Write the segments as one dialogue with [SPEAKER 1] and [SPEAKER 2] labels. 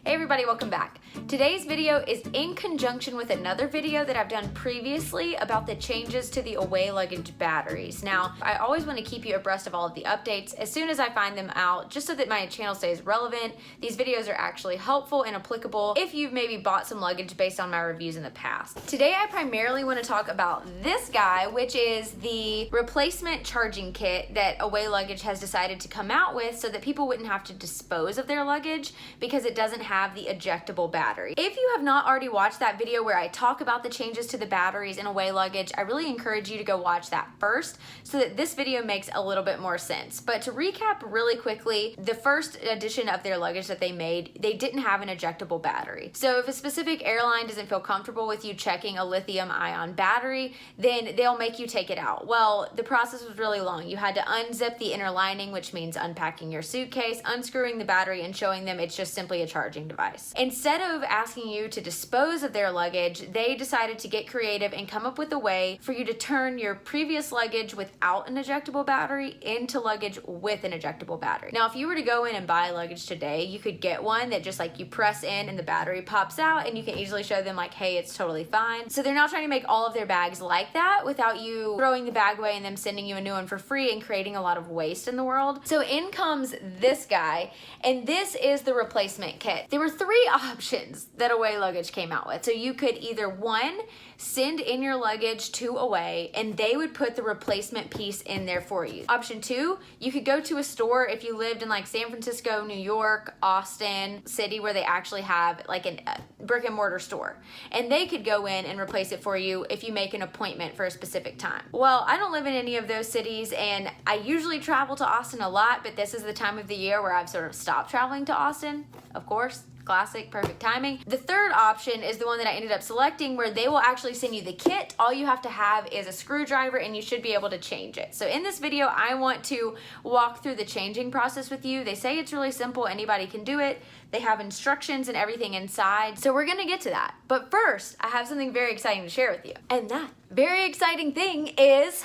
[SPEAKER 1] Hey everybody, welcome back. Today's video is in conjunction with another video that I've done previously about the changes to the away luggage batteries. Now, I always want to keep you abreast of all of the updates as soon as I find them out, just so that my channel stays relevant. These videos are actually helpful and applicable if you've maybe bought some luggage based on my reviews in the past. Today, I primarily want to talk about this guy, which is the replacement charging kit that Away Luggage has decided to come out with so that people wouldn't have to dispose of their luggage because it doesn't have the ejectable battery. If you have not already watched that video where I talk about the changes to the batteries in Away Luggage, I really encourage you to go watch that first so that this video makes a little bit more sense. But to recap really quickly, the first edition of their luggage that they made, they didn't have an ejectable battery. So if a specific airline doesn't feel comfortable with you checking a lithium-ion battery, then they'll make you take it out. Well, the process was really long. You had to unzip the inner lining, which means unpacking your suitcase, unscrewing the battery, and showing them it's just simply a charging device. Instead of asking you to dispose of their luggage, they decided to get creative and come up with a way for you to turn your previous luggage without an ejectable battery into luggage with an ejectable battery. Now, if you were to go in and buy luggage today, you could get one that just like you press in and the battery pops out and you can easily show them like, hey, it's totally fine. So they're now trying to make all of their bags like that without you throwing the bag away and them sending you a new one for free and creating a lot of waste in the world. So in comes this guy, and this is the replacement kit. There were three options that Away Luggage came out with. So you could either one, send in your luggage to Away and they would put the replacement piece in there for you. Option two, you could go to a store if you lived in like San Francisco, New York, Austin City, where they actually have like a brick and mortar store, and they could go in and replace it for you if you make an appointment for a specific time. Well, I don't live in any of those cities and I usually travel to Austin a lot, but this is the time of the year where I've sort of stopped traveling to Austin, of course. Classic, perfect timing. The third option is the one that I ended up selecting, where they will actually send you the kit. All you have to have is a screwdriver and you should be able to change it. So in this video, I want to walk through the changing process with you. They say it's really simple, anybody can do it. They have instructions and everything inside. So we're gonna get to that. But first, I have something very exciting to share with you. And that very exciting thing is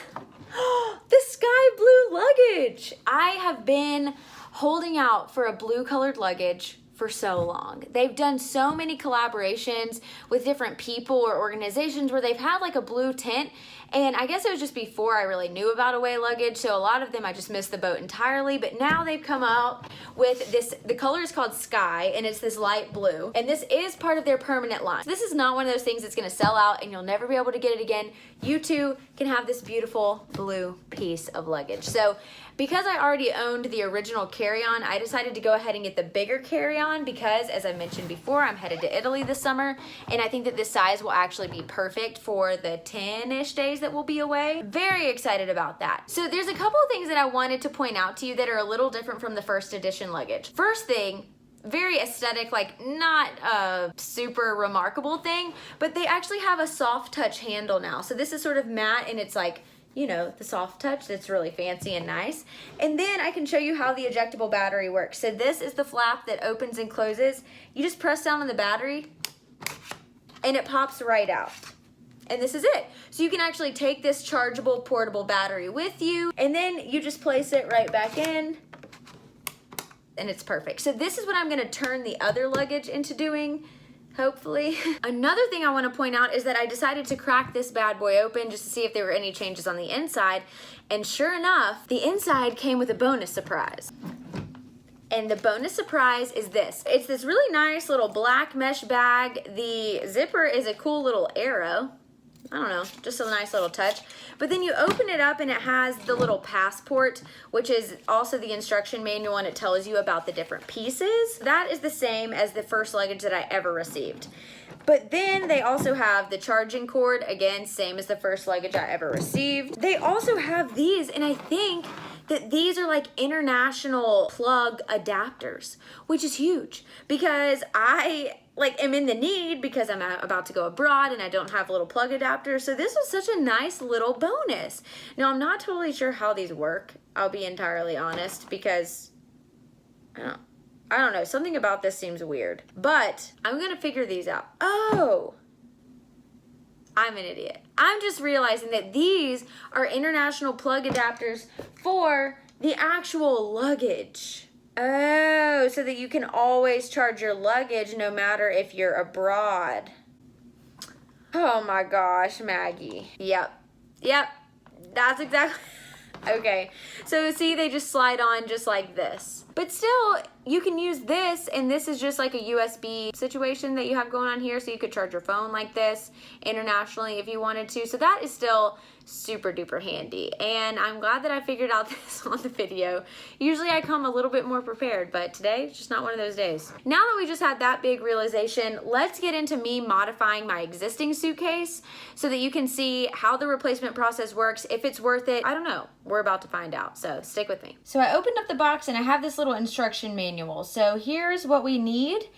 [SPEAKER 1] the sky blue luggage. I have been holding out for a blue colored luggage for so long. They've done so many collaborations with different people or organizations where they've had like a blue tint, and I guess it was just before I really knew about Away Luggage, so a lot of them I just missed the boat entirely. But now they've come out with this, the color is called Sky, and it's this light blue, and this is part of their permanent line. So this is not one of those things that's gonna sell out and you'll never be able to get it again. You too can have this beautiful blue piece of luggage. So because I already owned the original carry-on, I decided to go ahead and get the bigger carry-on because, as I mentioned before, I'm headed to Italy this summer, and I think that this size will actually be perfect for the 10-ish days that we'll be away. Very excited about that. So there's a couple of things that I wanted to point out to you that are a little different from the first edition luggage. First thing, very aesthetic, like not a super remarkable thing, but they actually have a soft touch handle now. So this is sort of matte and it's like, you know, the soft touch that's really fancy and nice. And then I can show you how the ejectable battery works. So this is the flap that opens and closes. You just press down on the battery and it pops right out. And this is it. So you can actually take this chargeable portable battery with you, and then you just place it right back in and it's perfect. So this is what I'm gonna turn the other luggage into doing, hopefully. Another thing I want to point out is that I decided to crack this bad boy open just to see if there were any changes on the inside. And sure enough, the inside came with a bonus surprise. And the bonus surprise is this. It's this really nice little black mesh bag. The zipper is a cool little arrow. I don't know, just a nice little touch. But then you open it up and it has the little passport, which is also the instruction manual, and it tells you about the different pieces. That is the same as the first luggage that I ever received. But then they also have the charging cord, again, same as the first luggage I ever received. They also have these, and I think that these are like international plug adapters, which is huge because I am in the need because I'm about to go abroad and I don't have a little plug adapter. So this was such a nice little bonus. Now, I'm not totally sure how these work. I'll be entirely honest because I don't know. Something about this seems weird, but I'm going to figure these out. Oh, I'm an idiot. I'm just realizing that these are international plug adapters for the actual luggage. Oh, so that you can always charge your luggage no matter if you're abroad. Oh my gosh, Maggie. Yep. That's exactly. Okay, so see, they just slide on just like this. But still, you can use this, and this is just like a USB situation that you have going on here, so you could charge your phone like this internationally if you wanted to. So that is still super duper handy, and I'm glad that I figured out this on the video. Usually I come a little bit more prepared, but today it's just not one of those days. Now that we just had that big realization, let's get into me modifying my existing suitcase so that you can see how the replacement process works, if it's worth it. I don't know. We're about to find out, so stick with me. So I opened up the box and I have this little instruction manual. So here's what we need.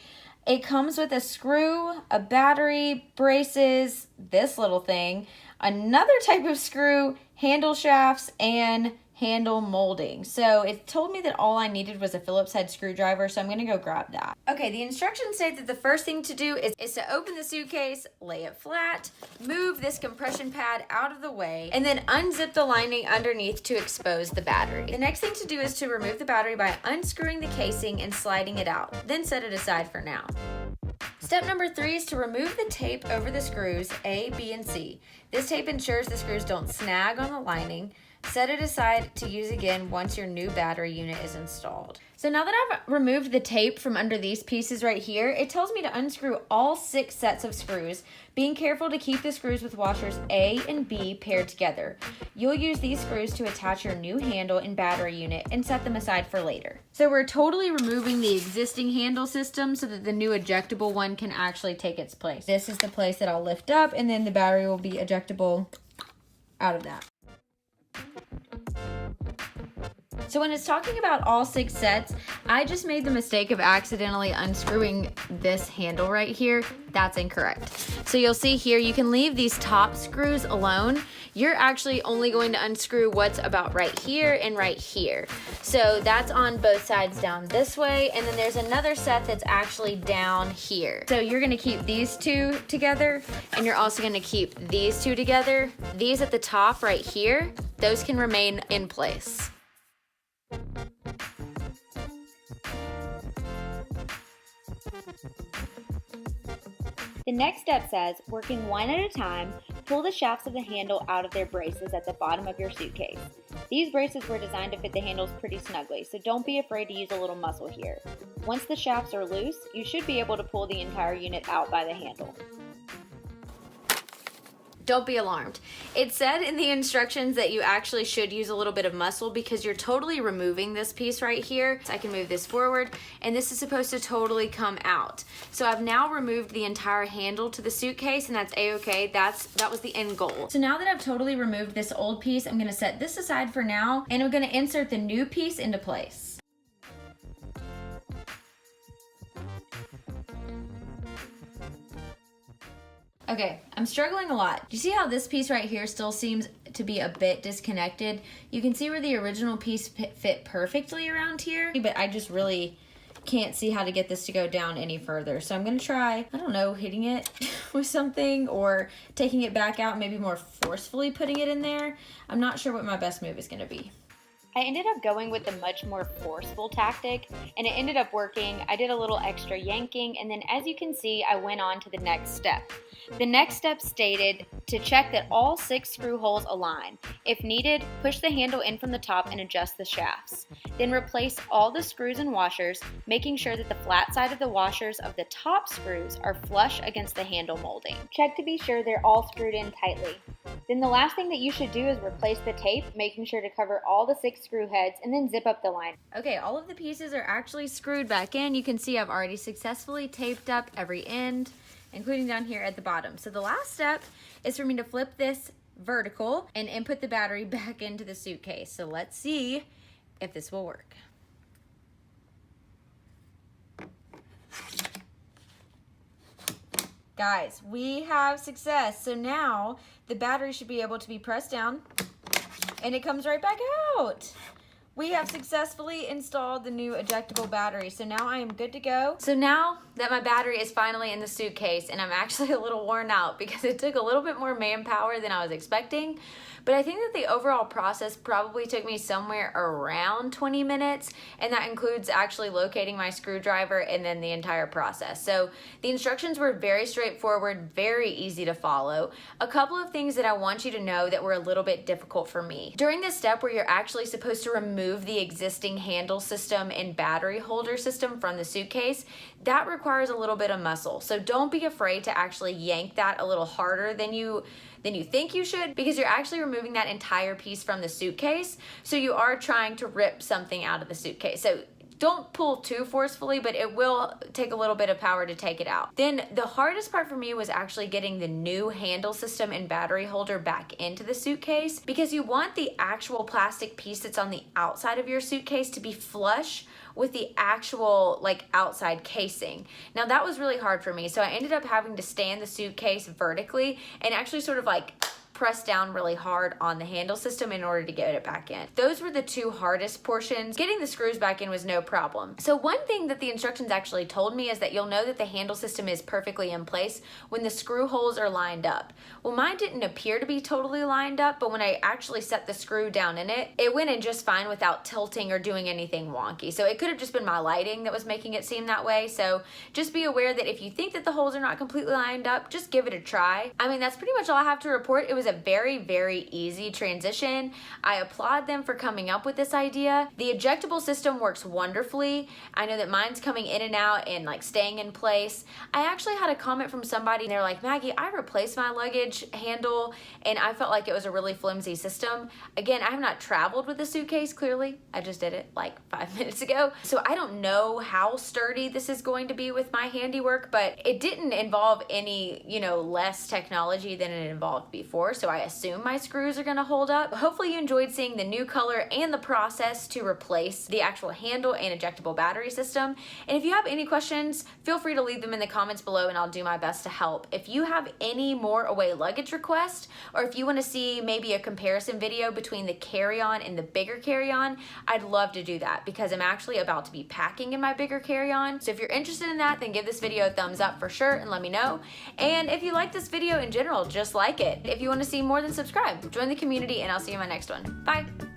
[SPEAKER 1] It comes with a screw, a battery, braces, this little thing, another type of screw, handle shafts, and handle molding. So it told me that all I needed was a Phillips head screwdriver, so I'm gonna go grab that. Okay, the instructions say that the first thing to do is to open the suitcase, lay it flat, move this compression pad out of the way, and then unzip the lining underneath to expose the battery. The next thing to do is to remove the battery by unscrewing the casing and sliding it out, then set it aside for now. Step number 3 is to remove the tape over the screws A, B, and C. This tape ensures the screws don't snag on the lining. Set it aside to use again once your new battery unit is installed. So now that I've removed the tape from under these pieces right here, it tells me to unscrew all 6 sets of screws, being careful to keep the screws with washers A and B paired together. You'll use these screws to attach your new handle and battery unit and set them aside for later. So we're totally removing the existing handle system so that the new ejectable one can actually take its place. This is the place that I'll lift up, and then the battery will be ejectable out of that. So when it's talking about all 6 sets, I just made the mistake of accidentally unscrewing this handle right here. That's incorrect. So you'll see here, you can leave these top screws alone. You're actually only going to unscrew what's about right here and right here. So that's on both sides down this way, and then there's another set that's actually down here. So you're gonna keep these 2 together, and you're also gonna keep these 2 together. These at the top right here, those can remain in place.
[SPEAKER 2] The next step says, working one at a time, pull the shafts of the handle out of their braces at the bottom of your suitcase. These braces were designed to fit the handles pretty snugly, so don't be afraid to use a little muscle here. Once the shafts are loose, you should be able to pull the entire unit out by the handle.
[SPEAKER 1] Don't be alarmed. It said in the instructions that you actually should use a little bit of muscle because you're totally removing this piece right here. So I can move this forward, and this is supposed to totally come out. So I've now removed the entire handle to the suitcase, and that's a-okay. That was the end goal. So now that I've totally removed this old piece, I'm gonna set this aside for now, and I'm gonna insert the new piece into place. Okay, I'm struggling a lot. Do you see how this piece right here still seems to be a bit disconnected? You can see where the original piece fit perfectly around here, but I just really can't see how to get this to go down any further. So I'm gonna try, I don't know, hitting it with something or taking it back out, maybe more forcefully putting it in there. I'm not sure what my best move is gonna be.
[SPEAKER 2] I ended up going with the much more forceful tactic, and it ended up working. I did a little extra yanking, and then as you can see, I went on to the next step. The next step stated to check that all 6 screw holes align. If needed, push the handle in from the top and adjust the shafts. Then replace all the screws and washers, making sure that the flat side of the washers of the top screws are flush against the handle molding. Check to be sure they're all screwed in tightly. Then the last thing that you should do is replace the tape, making sure to cover all the 6 screw heads, and then zip up the line.
[SPEAKER 1] Okay, all of the pieces are actually screwed back in. You can see I've already successfully taped up every end, including down here at the bottom. So the last step is for me to flip this vertical and input the battery back into the suitcase. So let's see if this will work. Guys, we have success. So now the battery should be able to be pressed down and it comes right back out. we have successfully installed the new ejectable battery. So now I am good to go. So now that my battery is finally in the suitcase, and I'm actually a little worn out because it took a little bit more manpower than I was expecting, but I think that the overall process probably took me somewhere around 20 minutes, and that includes actually locating my screwdriver and then the entire process. So the instructions were very straightforward, very easy to follow. A couple of things that I want you to know that were a little bit difficult for me. During this step where you're actually supposed to remove the existing handle system and battery holder system from the suitcase, that requires a little bit of muscle. So don't be afraid to actually yank that a little harder than you think you should, because you're actually removing that entire piece from the suitcase. So you are trying to rip something out of the suitcase. So don't pull too forcefully, but it will take a little bit of power to take it out. Then the hardest part for me was actually getting the new handle system and battery holder back into the suitcase, because you want the actual plastic piece that's on the outside of your suitcase to be flush with the actual like outside casing. Now that was really hard for me, so I ended up having to stand the suitcase vertically and actually sort of like press down really hard on the handle system in order to get it back in. Those were the two hardest portions. Getting the screws back in was no problem. So one thing that the instructions actually told me is that you'll know that the handle system is perfectly in place when the screw holes are lined up. Well, mine didn't appear to be totally lined up, but when I actually set the screw down in it, it went in just fine without tilting or doing anything wonky. So it could have just been my lighting that was making it seem that way. So just be aware that if you think that the holes are not completely lined up, just give it a try. I mean, that's pretty much all I have to report. It was a very, very easy transition. I applaud them for coming up with this idea. The ejectable system works wonderfully. I know that mine's coming in and out and like staying in place. I actually had a comment from somebody and they're like, Maggie, I replaced my luggage handle and I felt like it was a really flimsy system. Again, I have not traveled with a suitcase, clearly. I just did it like 5 minutes ago. So I don't know how sturdy this is going to be with my handiwork, but it didn't involve any, less technology than it involved before. So I assume my screws are gonna hold up. Hopefully you enjoyed seeing the new color and the process to replace the actual handle and ejectable battery system. And if you have any questions, feel free to leave them in the comments below and I'll do my best to help. If you have any more away luggage requests, or if you wanna see maybe a comparison video between the carry-on and the bigger carry-on, I'd love to do that because I'm actually about to be packing in my bigger carry-on. So if you're interested in that, then give this video a thumbs up for sure and let me know. And if you like this video in general, just like it. If you wanna see more, then subscribe. Join the community and I'll see you in my next one. Bye.